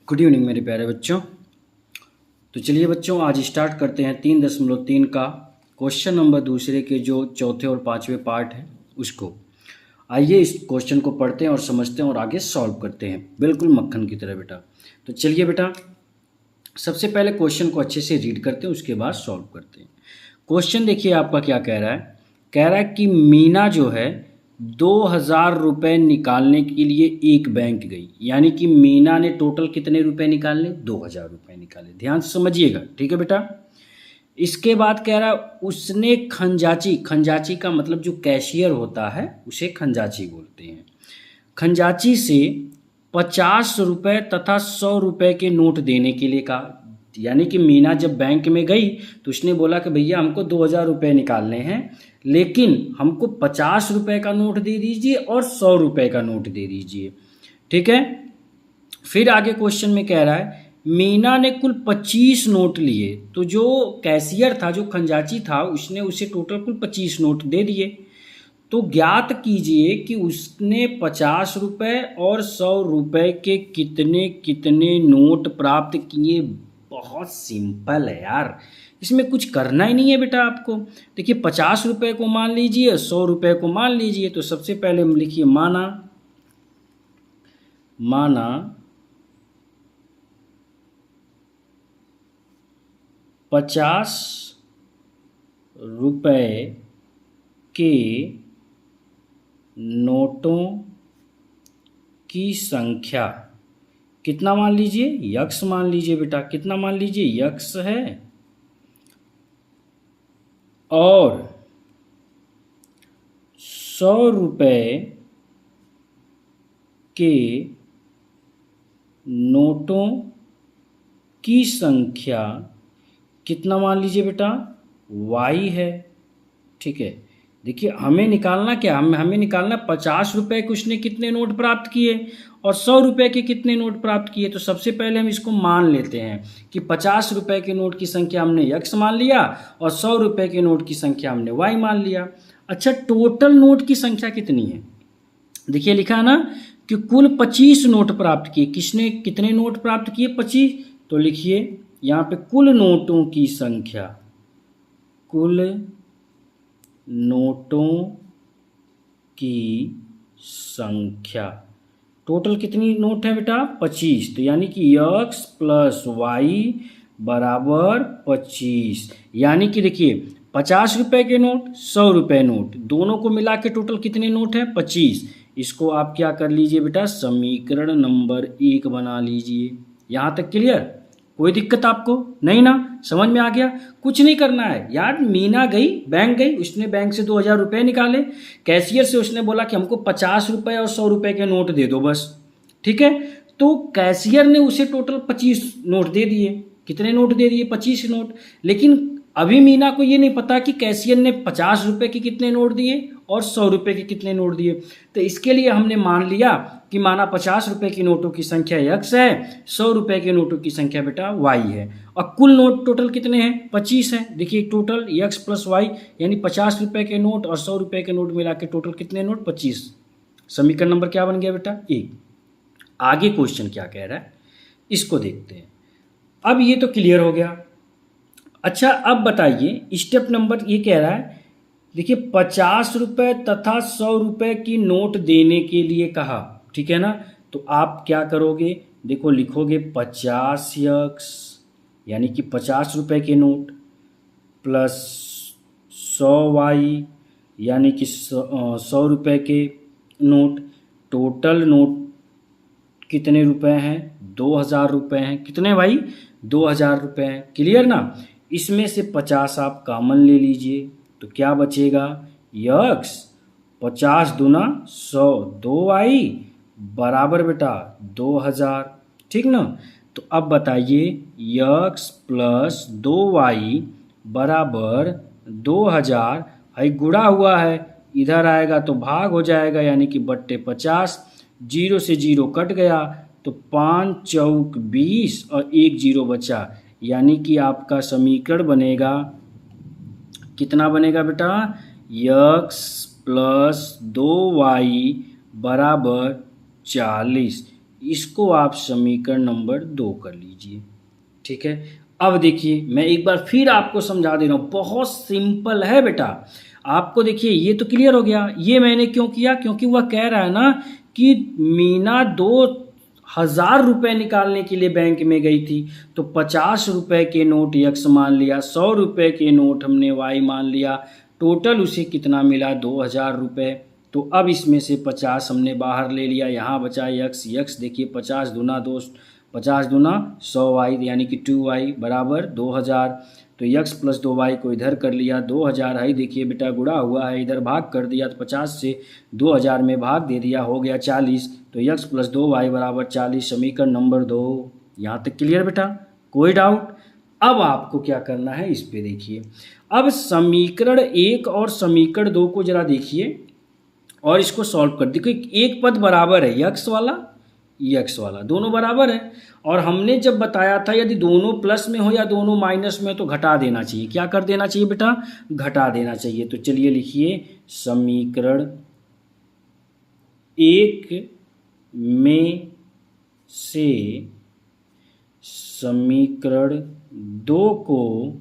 Good evening मेरे प्यारे बच्चों। तो चलिए बच्चों, आज स्टार्ट करते हैं 3.3 का क्वेश्चन नंबर दूसरे के जो चौथे और पांचवें पार्ट है उसको। आइए इस क्वेश्चन को पढ़ते हैं और समझते हैं और आगे सॉल्व करते हैं, बिल्कुल मक्खन की तरह बेटा। तो चलिए बेटा, सबसे पहले क्वेश्चन को अच्छे से रीड करते हैं, उसके बाद सॉल्व करते हैं। क्वेश्चन देखिए आपका क्या कह रहा है। कह रहा है कि मीना जो है 2,000 रुपये निकालने के लिए एक बैंक गई, यानी कि मीना ने टोटल कितने रुपए निकाले? 2,000 रुपये निकाले। ध्यान से समझिएगा, ठीक है बेटा। इसके बाद कह रहा है उसने खंजाची, खंजाची का मतलब जो कैशियर होता है उसे खंजाची बोलते हैं, खंजाची से 50 रुपये तथा 100 रुपये के नोट देने के लिए कहा। यानी कि मीना जब बैंक में गई तो उसने बोला कि भैया हमको 2,000 रुपये निकालने हैं, लेकिन हमको 50 रुपये का नोट दे दीजिए और 100 रुपये का नोट दे दीजिए, ठीक है। फिर आगे क्वेश्चन में कह रहा है मीना ने कुल 25 नोट लिए, तो जो कैशियर था, जो खंजाची था, उसने उसे टोटल कुल 25 नोट दे दिए। तो ज्ञात कीजिए कि उसने 50 रुपये और 100 रुपये के कितने कितने नोट प्राप्त किए। बहुत सिंपल है यार, इसमें कुछ करना ही नहीं है बेटा आपको। देखिए 50 रुपये को मान लीजिए, 100 रुपये को मान लीजिए। तो सबसे पहले हम लिखिए माना 50 रुपये के नोटों की संख्या कितना मान लीजिए? यक्स मान लीजिए बेटा। कितना मान लीजिए? यक्स है। और 100 रुपये के नोटों की संख्या कितना मान लीजिए बेटा? वाई है, ठीक है। देखिए हमें निकालना क्या, हमें निकालना 50 रुपये के उसने कितने नोट प्राप्त किए और 100 रुपये के कितने नोट प्राप्त किए। तो सबसे पहले हम इसको मान लेते हैं कि 50 रुपये के नोट की संख्या हमने यक्स मान लिया और 100 रुपये के नोट की संख्या हमने वाई मान लिया। अच्छा, टोटल नोट की संख्या कितनी है? देखिए लिखा है ना कि कुल 25 नोट प्राप्त किए। किसने कितने नोट प्राप्त किए? 25। तो लिखिए यहाँ पे कुल नोटों की संख्या, कुल नोटों की संख्या, टोटल कितनी नोट है बेटा? 25। तो यानी कि यक्स प्लस वाई बराबर 25। यानी कि देखिए 50 रुपये के नोट, 100 रुपये नोट, दोनों को मिला के टोटल कितने नोट हैं? 25। इसको आप क्या कर लीजिए बेटा? समीकरण नंबर 1 बना लीजिए। यहाँ तक क्लियर? कोई दिक्कत आपको नहीं ना? समझ में आ गया? कुछ नहीं करना है यार। मीना गई, बैंक गई, उसने बैंक से 2,000 रुपये निकाले। कैशियर से उसने बोला कि हमको 50 रुपये और 100 रुपये के नोट दे दो बस, ठीक है। तो कैशियर ने उसे टोटल 25 नोट दे दिए। कितने नोट दे दिए? 25 नोट। लेकिन अभी मीना को ये नहीं पता कि कैशियर ने 50 रुपये के कितने नोट दिए और 100 रुपये के कितने नोट दिए। तो इसके लिए हमने मान लिया कि माना 50 रुपये की नोटों की संख्या यक्स है, 100 रुपये के नोटों की संख्या बेटा वाई है, और कुल नोट टोटल कितने हैं? 25 हैं। देखिए टोटल यक्स प्लस वाई, यानी 50 रुपये के नोट और 100 रुपये के नोट मिला के टोटल कितने नोट? 25। समीकरण नंबर क्या बन गया बेटा? 1। आगे क्वेश्चन क्या कह रहा है इसको देखते हैं। अब ये तो क्लियर हो गया। अच्छा, अब बताइए स्टेप नंबर ये कह रहा है, देखिए 50 रुपये तथा 100 रुपये की नोट देने के लिए कहा, ठीक है ना। तो आप क्या करोगे? देखो लिखोगे 50 यक्स यानी कि 50 रुपये के नोट प्लस 100 वाई यानी कि 100 रुपये के नोट। टोटल नोट कितने रुपए हैं? 2,000 रुपये हैं। कितने भाई? 2,000 रुपये हैं। क्लियर ना? इसमें से 50 आप कॉमन ले लीजिए तो क्या बचेगा? यक्स 50 दूना 100, 2 आई बराबर बेटा 2,000, ठीक ना। तो अब बताइए यक्स प्लस 2y बराबर 2,000। है गुणा हुआ है, इधर आएगा तो भाग हो जाएगा, यानी कि बट्टे 50। 0 से 0 कट गया तो 5 चौक 20 और 1 0 बचा, यानी कि आपका समीकरण बनेगा, कितना बनेगा बेटा? यक्स प्लस 2y बराबर 40। इसको आप समीकरण नंबर 2 कर लीजिए। ठीक है, अब देखिए मैं एक बार फिर आपको समझा दे रहा हूँ, बहुत सिंपल है बेटा। आपको देखिए ये तो क्लियर हो गया। ये मैंने क्यों किया, क्योंकि वह कह रहा है ना कि मीना 2000 रुपये निकालने के लिए बैंक में गई थी, तो 50 रुपये के नोट यक्स मान लिया, 100 रुपये के नोट हमने वाई मान लिया, टोटल उसे कितना मिला 2000 रुपये। तो अब इसमें से 50 हमने बाहर ले लिया, यहाँ बचा यक्स। यक्स देखिए 50 दूना 2, 50 दूना 100 वाई यानी कि 2 वाई बराबर 2000। तो यक्स प्लस 2 वाई को इधर कर लिया, 2000 है देखिए बेटा गुणा हुआ है, इधर भाग कर दिया तो 50 से 2000 में भाग दे दिया, हो गया 40। तो यक्स प्लस 2 वाई बराबर 40, समीकरण नंबर 2। यहाँ तक क्लियर बेटा, कोई डाउट? अब आपको क्या करना है इस पे देखिए। अब समीकरण 1 और समीकरण 2 को जरा देखिए और इसको सॉल्व कर देखिए। एक पद बराबर है, यक्स वाला दोनों बराबर है। और हमने जब बताया था यदि दोनों प्लस में हो या दोनों माइनस में तो घटा देना चाहिए। क्या कर देना चाहिए बेटा? घटा देना चाहिए। तो चलिए लिखिए समीकरण 1 में से समीकरण 2 को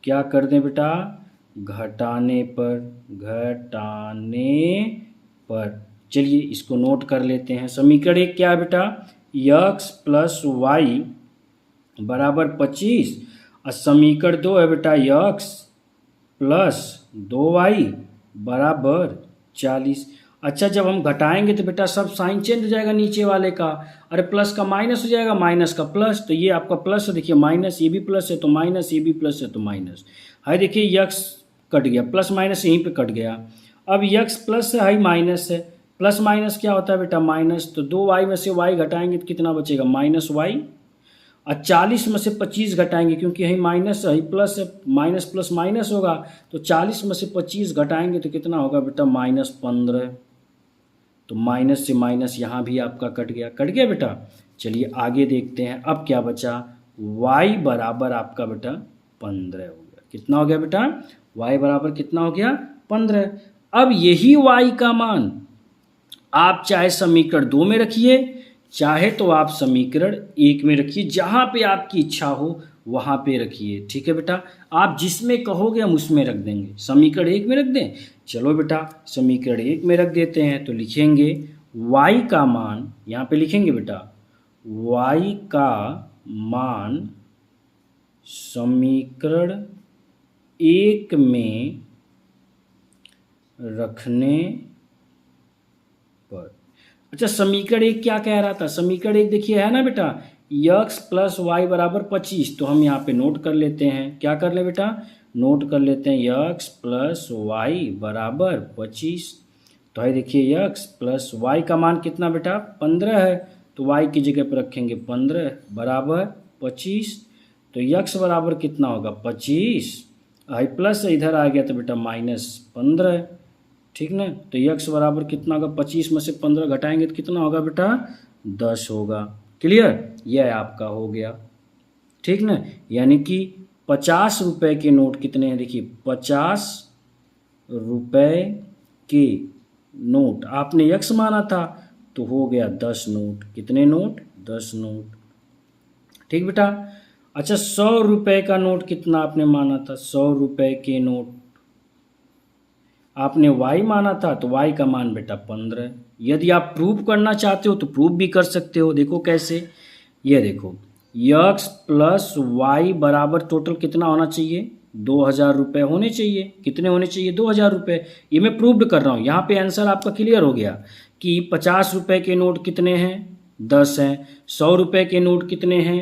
क्या कर दें बेटा? घटाने पर चलिए इसको नोट कर लेते हैं। समीकरण 1 क्या है बेटा? यक्स प्लस वाई बराबर 25 और समीकरण 2 है बेटा यक्स प्लस 2 वाई बराबर 40। अच्छा, जब हम घटाएंगे तो बेटा सब साइन चेंज हो जाएगा नीचे वाले का। अरे प्लस का माइनस हो जाएगा, माइनस का प्लस, तो ये आपका प्लस है देखिए, माइनस ये भी प्लस है तो माइनस, ये भी प्लस है तो माइनस है देखिए, यक्स कट गया, प्लस माइनस यहीं पे कट गया। अब यक्स प्लस है, हाई माइनस है, प्लस माइनस क्या होता है बेटा? माइनस। तो 2 वाई में से वाई घटाएंगे तो कितना बचेगा? Minus Y. और 40 में से 25 घटाएंगे क्योंकि यही माइनस है, प्लस है, माइनस प्लस माइनस होगा, तो 40 में से 25 घटाएंगे तो कितना होगा बेटा? -15। तो माइनस से माइनस यहाँ भी आपका कट गया बेटा। चलिए आगे देखते हैं, अब क्या बचा? y बराबर आपका बेटा 15 हो गया। कितना हो गया बेटा? y बराबर कितना हो गया? 15। अब यही y का मान आप चाहे समीकरण 2 में रखिए, चाहे तो आप समीकरण 1 में रखिए, जहाँ पे आपकी इच्छा हो वहाँ पे रखिए। ठीक है बेटा, आप जिसमें कहोगे हम उसमें रख देंगे। समीकरण 1 में रख दें, चलो बेटा समीकरण 1 में रख देते हैं। तो लिखेंगे y का मान, यहाँ पे लिखेंगे बेटा y का मान समीकरण 1 में रखने पर। अच्छा, समीकरण 1 क्या कह रहा था? समीकरण 1 देखिए है ना बेटा, यक्स प्लस वाई बराबर 25। तो हम यहाँ पे नोट कर लेते हैं। क्या कर ले बेटा? नोट कर लेते हैं यक्स प्लस वाई बराबर 25। तो है देखिए यक्स प्लस वाई का मान कितना बेटा? 15 है, तो वाई की जगह पर रखेंगे 15 बराबर 25। तो यक्स बराबर कितना होगा? 25, आई प्लस इधर आ गया तो बेटा -15। ठीक ना? तो यक्स बराबर कितना होगा? 25 में से 15 घटाएंगे तो कितना होगा बेटा? 10 होगा। क्लियर? यह आपका हो गया। ठीक ना? यानी कि 50 रुपए के नोट कितने हैं? देखिए 50 रुपए के नोट आपने यक्स माना था तो हो गया 10 नोट। कितने नोट? 10 नोट। ठीक बेटा। अच्छा, 100 रुपए का नोट कितना आपने माना था? 100 रुपए के नोट आपने y माना था तो y का मान बेटा 15। यदि आप प्रूव करना चाहते हो तो प्रूव भी कर सकते हो। देखो कैसे, ये देखो यक्स प्लस वाई बराबर टोटल कितना होना चाहिए? 2000 रुपये होने चाहिए। कितने होने चाहिए? 2000 रुपये। ये मैं प्रूव्ड कर रहा हूँ। यहाँ पे आंसर आपका क्लियर हो गया कि 50 रुपये के नोट कितने हैं? 10 हैं। 100 रुपये के नोट कितने हैं?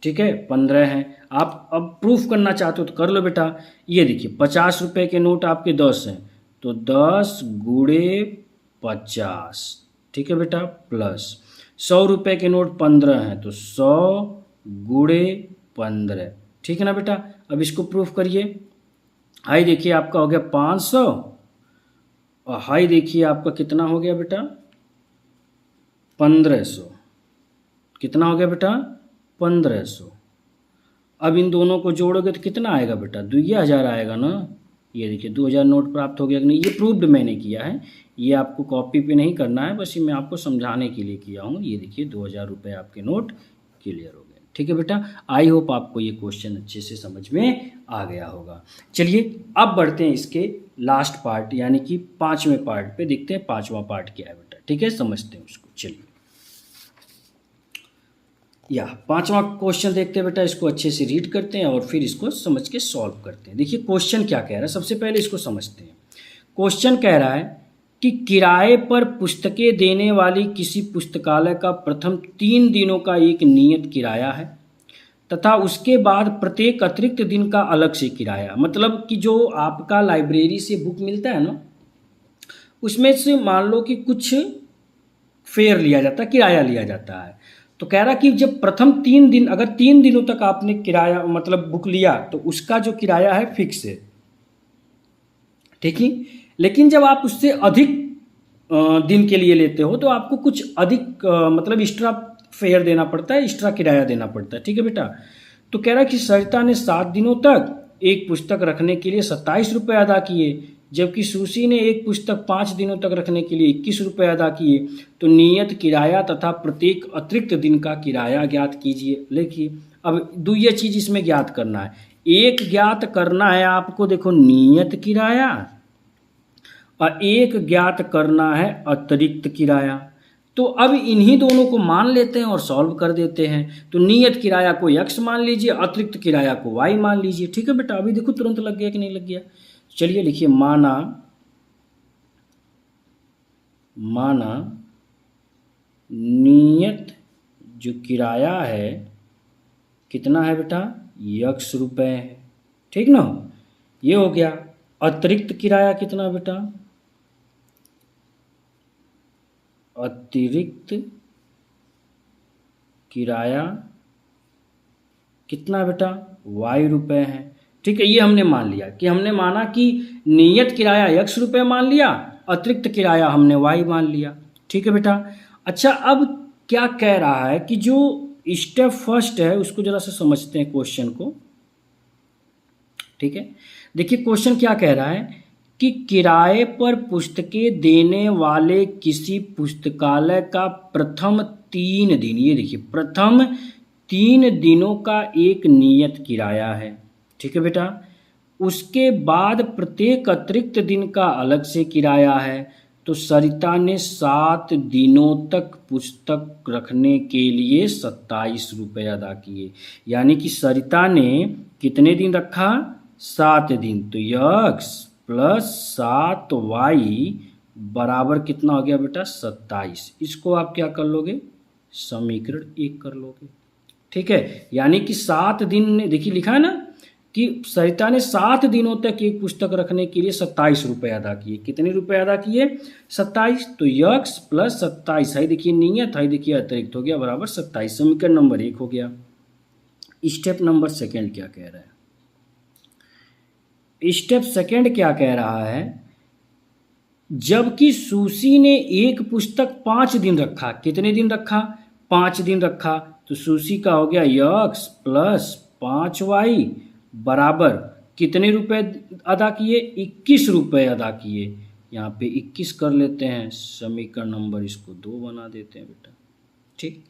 ठीक है, 15 हैं। आप अब प्रूफ करना चाहते हो तो कर लो बेटा। ये देखिए 50 रुपये के नोट आपके 10 हैं, तो 10 गुणे 50। ठीक है बेटा, प्लस 100 रुपये के नोट 15 हैं, तो 100 गुणे 15। ठीक है ना बेटा? अब इसको प्रूफ करिए। हाई देखिए आपका हो गया 500 और हाई देखिए आपका कितना हो गया बेटा? 1500। कितना हो गया बेटा? 1500। अब इन दोनों को जोड़ोगे तो कितना आएगा बेटा? 2000 आएगा ना। ये देखिए 2000 नोट प्राप्त हो गया कि नहीं, ये प्रूव्ड मैंने किया है, ये आपको कॉपी पे नहीं करना है, बस ये मैं आपको समझाने के लिए किया हूँ। ये देखिए 2000 रुपये आपके नोट क्लियर हो गए। ठीक है बेटा, आई होप आपको ये क्वेश्चन अच्छे से समझ में आ गया होगा। चलिए अब बढ़ते हैं इसके लास्ट पार्ट यानी कि 5वें पार्ट पे, देखते हैं 5वां पार्ट क्या है बेटा। ठीक है, समझते हैं उसको। चलिए या 5वां क्वेश्चन देखते हैं बेटा, इसको अच्छे से रीड करते हैं और फिर इसको समझ के सॉल्व करते हैं। देखिए क्वेश्चन क्या कह रहा है, सबसे पहले इसको समझते हैं। क्वेश्चन कह रहा है कि किराए पर पुस्तकें देने वाली किसी पुस्तकालय का प्रथम 3 दिनों का एक नियत किराया है तथा उसके बाद प्रत्येक अतिरिक्त दिन का अलग से किराया। मतलब कि जो आपका लाइब्रेरी से बुक मिलता है ना, उसमें से मान लो कि कुछ फेयर लिया जाता है, किराया लिया जाता है। तो कह रहा कि जब प्रथम 3 दिन, अगर 3 दिनों तक आपने किराया मतलब बुक लिया तो उसका जो किराया है फिक्स है, ठीक ही। लेकिन जब आप उससे अधिक दिन के लिए लेते हो तो आपको कुछ अधिक मतलब एक्स्ट्रा फेयर देना पड़ता है, एक्स्ट्रा किराया देना पड़ता है। ठीक है बेटा, तो कह रहा है कि सरिता ने 7 दिनों तक एक पुस्तक रखने के लिए 27 रुपये अदा किए, जबकि सुशी ने एक पुस्तक 5 दिनों तक रखने के लिए 21 रुपये अदा किए। तो नियत किराया तथा प्रत्येक अतिरिक्त दिन का किराया ज्ञात कीजिए। लिखिए, अब दूसरी चीज इसमें ज्ञात करना है, एक ज्ञात करना है आपको, देखो नियत किराया, और एक ज्ञात करना है अतिरिक्त किराया। तो अब इन्हीं दोनों को मान लेते हैं और सॉल्व कर देते हैं। तो नियत किराया को x मान लीजिए, अतिरिक्त किराया को y मान लीजिए। ठीक है बेटा, अभी देखो तुरंत लग गया कि नहीं लग गया। चलिए लिखिए, माना नियत जो किराया है कितना है बेटा, x रुपये है। ठीक ना, ये हो गया। अतिरिक्त किराया कितना बेटा, अतिरिक्त किराया कितना बेटा, y रुपये है। ठीक है, ये हमने मान लिया कि हमने माना कि नियत किराया x रुपये मान लिया, अतिरिक्त किराया हमने y मान लिया। ठीक है बेटा, अच्छा अब क्या कह रहा है कि जो स्टेप फर्स्ट है उसको जरा से समझते हैं क्वेश्चन को। ठीक है, देखिए क्वेश्चन क्या कह रहा है कि किराए पर पुस्तकें देने वाले किसी पुस्तकालय का प्रथम 3 दिन, ये देखिए प्रथम 3 दिनों का एक नियत किराया है। ठीक है बेटा, उसके बाद प्रत्येक अतिरिक्त दिन का अलग से किराया है। तो सरिता ने 7 दिनों तक पुस्तक रखने के लिए 27 रुपये अदा किए। यानी कि सरिता ने कितने दिन रखा, 7 दिन। तो x प्लस 7y बराबर कितना हो गया बेटा, 27। इसको आप क्या कर लोगे, समीकरण 1 कर लोगे। ठीक है, यानी कि 7 दिन, देखिए लिखा है ना कि सरिता ने 7 दिनों तक एक पुस्तक रखने के लिए 27 रुपये अदा किए। कितने रुपए अदा किए, 27। तो x प्लस 27 है, देखिए नियत है, देखिए अतिरिक्त हो गया, बराबर 27। समीकरण नंबर 1 हो गया। स्टेप नंबर सेकंड क्या कह रहा है, स्टेप सेकंड क्या कह रहा है, जबकि सुशी ने एक पुस्तक 5 दिन रखा। कितने दिन रखा, 5 दिन रखा। तो सुशी का हो गया x प्लस 5y बराबर कितने रुपए अदा किए, 21 रुपये अदा किए। यहाँ पे 21 कर लेते हैं, समीकरण नंबर इसको 2 बना देते हैं बेटा। ठीक,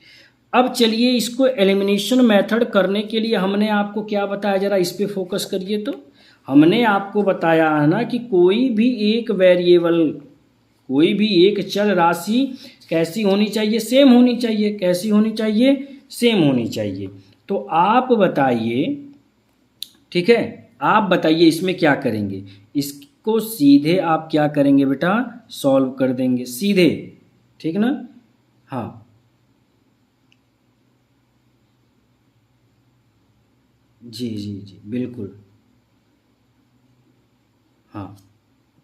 अब चलिए इसको एलिमिनेशन मेथड करने के लिए हमने आपको क्या बताया, जरा इस पे फोकस करिए। तो हमने आपको बताया है ना कि कोई भी एक वेरिएबल, कोई भी एक चल राशि कैसी होनी चाहिए, सेम होनी चाहिए। कैसी होनी चाहिए, सेम होनी चाहिए। तो आप बताइए, ठीक है, आप बताइए इसमें क्या करेंगे। इसको सीधे आप क्या करेंगे बेटा, सॉल्व कर देंगे सीधे। ठीक ना, हाँ जी जी जी बिल्कुल, हाँ।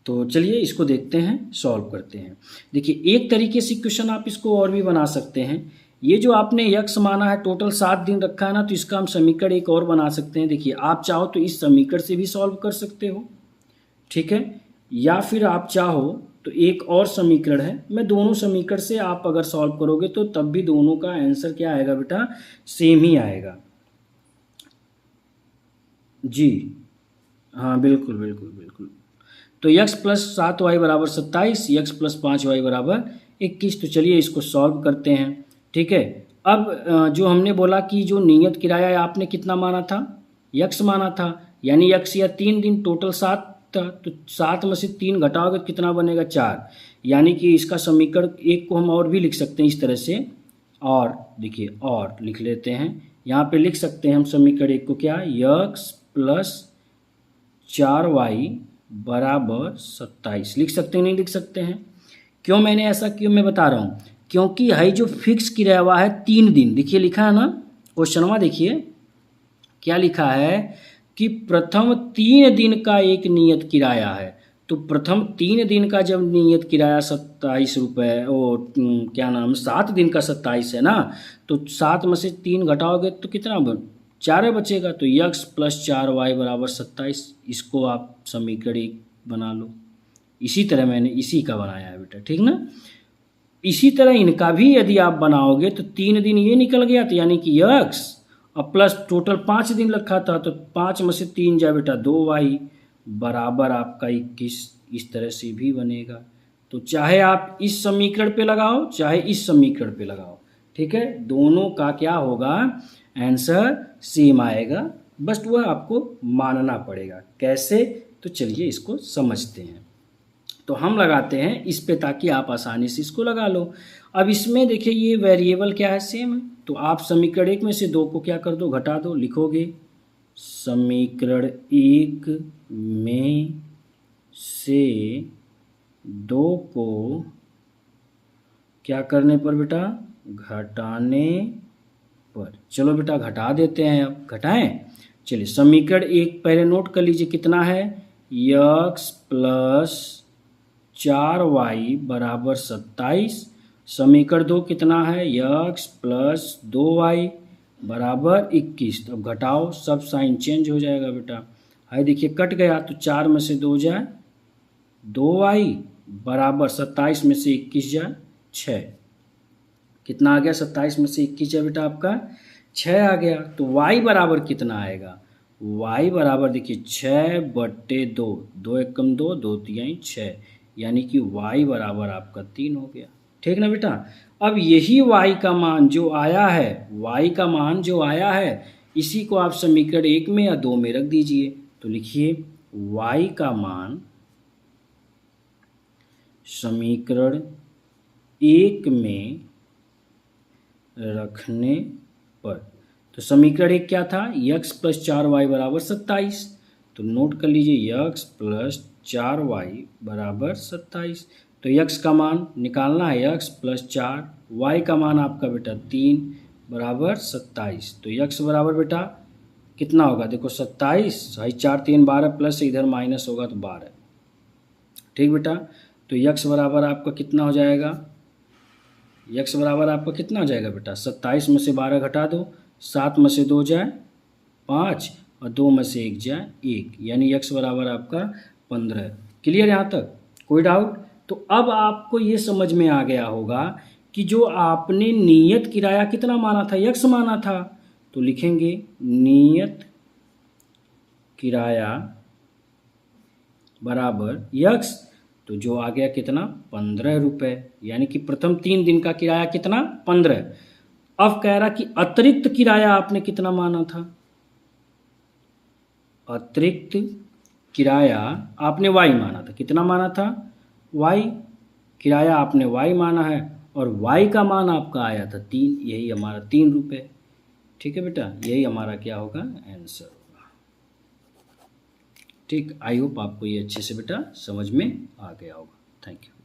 तो चलिए इसको देखते हैं, सॉल्व करते हैं। देखिए एक तरीके से क्वेश्चन आप इसको और भी बना सकते हैं। ये जो आपने x माना है, टोटल 7 दिन रखा है ना, तो इसका हम समीकरण एक और बना सकते हैं। देखिए आप चाहो तो इस समीकरण से भी सॉल्व कर सकते हो, ठीक है, या फिर आप चाहो तो एक और समीकरण है, मैं दोनों समीकरण से आप अगर सॉल्व करोगे तो तब भी दोनों का आंसर क्या आएगा बेटा, सेम ही आएगा जी। हाँ बिल्कुल बिल्कुल बिल्कुल। तो यक्स प्लस 7y बराबर 27, यक्स प्लस 5y बराबर 21। तो चलिए इसको सॉल्व करते हैं। ठीक है, अब जो हमने बोला कि जो नियत किराया आपने कितना माना था, यक्स माना था, यानी यक्स या 3 दिन, टोटल 7 था। तो 7 में से 3 घटाओगे तो कितना बनेगा, 4। यानी कि इसका समीकरण एक को हम और भी लिख सकते हैं इस तरह से, और देखिए और लिख लेते हैं। यहाँ पे लिख सकते हैं हम समीकरण एक को, क्या, यक्स प्लस 4y बराबर 27 लिख सकते हैं, नहीं लिख सकते हैं? क्यों मैंने ऐसा क्यों मैं बता रहा हूँ, क्योंकि है जो फिक्स किराया हुआ है 3 दिन। देखिए लिखा है ना क्वेश्चनवा, देखिए क्या लिखा है कि प्रथम 3 दिन का एक नियत किराया है। तो प्रथम 3 दिन का जब नियत किराया 27 रुपये, और क्या नाम, 7 दिन का 27 है ना, तो 7 में से 3 घटाओगे तो कितना 4 बचेगा। तो यक्स प्लस 4y बराबर 27, इसको आप समीकरण एक बना लो। इसी तरह मैंने इसी का बनाया है बेटा, ठीक ना। इसी तरह इनका भी यदि आप बनाओगे तो 3 दिन ये निकल गया, तो यानी कि यक्स, और प्लस टोटल 5 दिन रखा था, तो 5 में से 3 जाए बेटा 2y बराबर आपका 21। इस तरह से भी बनेगा। तो चाहे आप इस समीकरण पे लगाओ चाहे इस समीकरण पे लगाओ, ठीक है, दोनों का क्या होगा, आंसर सेम आएगा। बस वह आपको मानना पड़ेगा। कैसे, तो चलिए इसको समझते हैं। तो हम लगाते हैं इस पे ताकि आप आसानी से इसको लगा लो। अब इसमें देखिए ये वेरिएबल क्या है, सेम है। तो आप समीकरण एक में से 2 को क्या कर दो, घटा दो। लिखोगे समीकरण 1 में से 2 को क्या करने पर बेटा, घटाने पर। चलो बेटा घटा देते हैं, अब घटाएं। चलिए समीकरण 1 पहले नोट कर लीजिए कितना है, यक्स प्लस 4y बराबर 27। समीकरण 2 कितना है, यक्स प्लस 2y बराबर 21। तो अब घटाओ, सब साइन चेंज हो जाएगा बेटा। हाय देखिए कट गया, तो 4 में से 2 जाए 2y बराबर 27 में से 21 जाए 6। कितना आ गया, 27 में से 21 है बेटा आपका 6 आ गया। तो y बराबर कितना आएगा, y बराबर देखिए 6/2, 2 एकम 2, 2 तिहाई 6, यानी कि y बराबर आपका 3 हो गया। ठीक ना बेटा। अब यही y का मान जो आया है, y का मान जो आया है, इसी को आप समीकरण 1 में या 2 में रख दीजिए। तो लिखिए y का मान समीकरण 1 में रखने पर, तो समीकरण 1 क्या था, यक्स प्लस 4y बराबर 27। तो नोट कर लीजिए यक्स प्लस 4y बराबर 27। तो यक्स का मान निकालना है, यक्स प्लस 4, y का मान आपका बेटा 3 बराबर 27। तो यक्स बराबर बेटा कितना होगा, देखो 27, 4 3 12 प्लस इधर माइनस होगा तो 12। ठीक बेटा। तो यक्स बराबर आपका कितना हो जाएगा, यक्स बराबर आपका कितना हो जाएगा बेटा, 27 में से 12 घटा दो, 7 में से 2 जाए 5 और 2 में से 1 जाए 1, यानी यक्स बराबर आपका 15। क्लियर यहाँ तक, कोई डाउट? तो अब आपको ये समझ में आ गया होगा कि जो आपने नियत किराया कितना माना था, यक्स माना था। तो लिखेंगे नियत किराया बराबर यक्स, तो जो आ गया कितना, 15 रुपये, यानी कि प्रथम 3 दिन का किराया कितना, 15। अब कह रहा कि अतिरिक्त किराया आपने कितना माना था, अतिरिक्त किराया आपने y माना था, कितना माना था, y, किराया आपने y माना है, और y का मान आपका आया था 3, यही हमारा 3 रुपये। ठीक है बेटा, यही हमारा क्या होगा, आंसर होगा। ठीक, आई होप आपको ये अच्छे से बेटा समझ में आ गया होगा। Thank you.